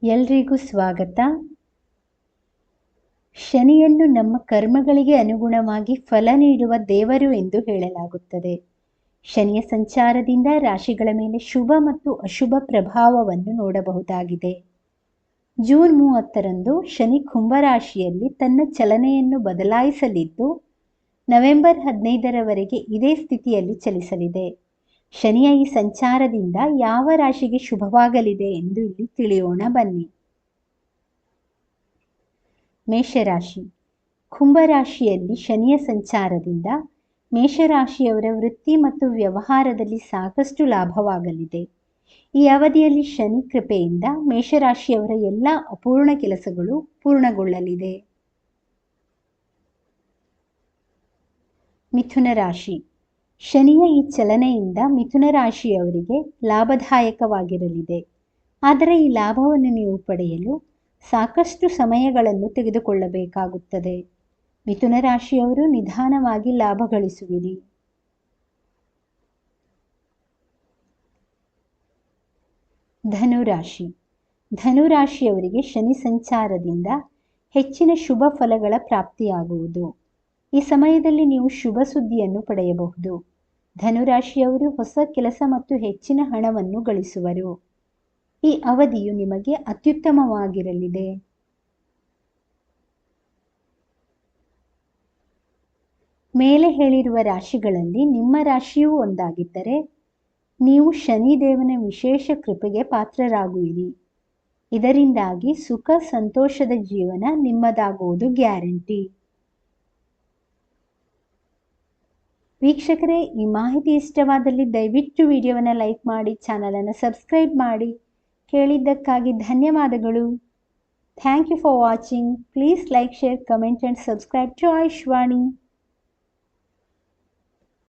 ಎಲ್ರಿಗೂ ಸ್ವಾಗತ. ಶನಿಯನ್ನು ನಮ್ಮ ಕರ್ಮಗಳಿಗೆ ಅನುಗುಣವಾಗಿ ಫಲ ನೀಡುವ ದೇವರು ಎಂದು ಹೇಳಲಾಗುತ್ತದೆ. ಶನಿಯ ಸಂಚಾರದಿಂದ ರಾಶಿಗಳ ಮೇಲೆ ಶುಭ ಮತ್ತು ಅಶುಭ ಪ್ರಭಾವವನ್ನು ನೋಡಬಹುದಾಗಿದೆ. ಜೂನ್ 30ರಂದು ಶನಿ ಕುಂಭರಾಶಿಯಲ್ಲಿ ತನ್ನ ಚಲನೆಯನ್ನು ಬದಲಾಯಿಸಲಿದ್ದು, ನವೆಂಬರ್ 15ರವರೆಗೆ ಇದೇ ಸ್ಥಿತಿಯಲ್ಲಿ ಚಲಿಸಲಿದೆ. ಶನಿಯ ಈ ಸಂಚಾರದಿಂದ ಯಾವ ರಾಶಿಗೆ ಶುಭವಾಗಲಿದೆ ಎಂದು ಇಲ್ಲಿ ತಿಳಿಯೋಣ ಬನ್ನಿ. ಮೇಷರಾಶಿ. ಕುಂಭರಾಶಿಯಲ್ಲಿ ಶನಿಯ ಸಂಚಾರದಿಂದ ಮೇಷರಾಶಿಯವರ ವೃತ್ತಿ ಮತ್ತು ವ್ಯವಹಾರದಲ್ಲಿ ಸಾಕಷ್ಟು ಲಾಭವಾಗಲಿದೆ. ಈ ಅವಧಿಯಲ್ಲಿ ಶನಿ ಕೃಪೆಯಿಂದ ಮೇಷರಾಶಿಯವರ ಎಲ್ಲ ಅಪೂರ್ಣ ಕೆಲಸಗಳು ಪೂರ್ಣಗೊಳ್ಳಲಿದೆ. ಮಿಥುನ ರಾಶಿ. ಶನಿಯ ಈ ಚಲನೆಯಿಂದ ಮಿಥುನ ರಾಶಿಯವರಿಗೆ ಲಾಭದಾಯಕವಾಗಿರಲಿದೆ. ಆದರೆ ಈ ಲಾಭವನ್ನು ನೀವು ಪಡೆಯಲು ಸಾಕಷ್ಟು ಸಮಯಗಳನ್ನು ತೆಗೆದುಕೊಳ್ಳಬೇಕಾಗುತ್ತದೆ. ಮಿಥುನ ರಾಶಿಯವರು ನಿಧಾನವಾಗಿ ಲಾಭ ಗಳಿಸುವಿರಿ. ಧನುರಾಶಿ. ಧನುರಾಶಿಯವರಿಗೆ ಶನಿ ಸಂಚಾರದಿಂದ ಹೆಚ್ಚಿನ ಶುಭ ಫಲಗಳ ಪ್ರಾಪ್ತಿಯಾಗುವುದು. ಈ ಸಮಯದಲ್ಲಿ ನೀವು ಶುಭ ಸುದ್ದಿಯನ್ನು ಪಡೆಯಬಹುದು. ಧನುರಾಶಿಯವರು ಹೊಸ ಕೆಲಸ ಮತ್ತು ಹೆಚ್ಚಿನ ಹಣವನ್ನು ಗಳಿಸುವರು. ಈ ಅವಧಿಯು ನಿಮಗೆ ಅತ್ಯುತ್ತಮವಾಗಿರಲಿದೆ. ಮೇಲೆ ಹೇಳಿರುವ ರಾಶಿಗಳಲ್ಲಿ ನಿಮ್ಮ ರಾಶಿಯೂ ಒಂದಾಗಿದ್ದರೆ ನೀವು ಶನಿದೇವನ ವಿಶೇಷ ಕೃಪೆಗೆ ಪಾತ್ರರಾಗುವಿರಿ. ಇದರಿಂದಾಗಿ ಸುಖ ಸಂತೋಷದ ಜೀವನ ನಿಮ್ಮದಾಗುವುದು ಗ್ಯಾರಂಟಿ. ವೀಕ್ಷಕರೇ, ಈ ಮಾಹಿತಿ ಇಷ್ಟವಾದಲ್ಲಿ ದಯವಿಟ್ಟು ವಿಡಿಯೋವನ್ನು ಲೈಕ್ ಮಾಡಿ, ಚಾನಲನ್ನು ಸಬ್ಸ್ಕ್ರೈಬ್ ಮಾಡಿ. ಕೇಳಿದ್ದಕ್ಕಾಗಿ ಧನ್ಯವಾದಗಳು. Thank you for watching. Please like, share, comment and subscribe to Ayushvani.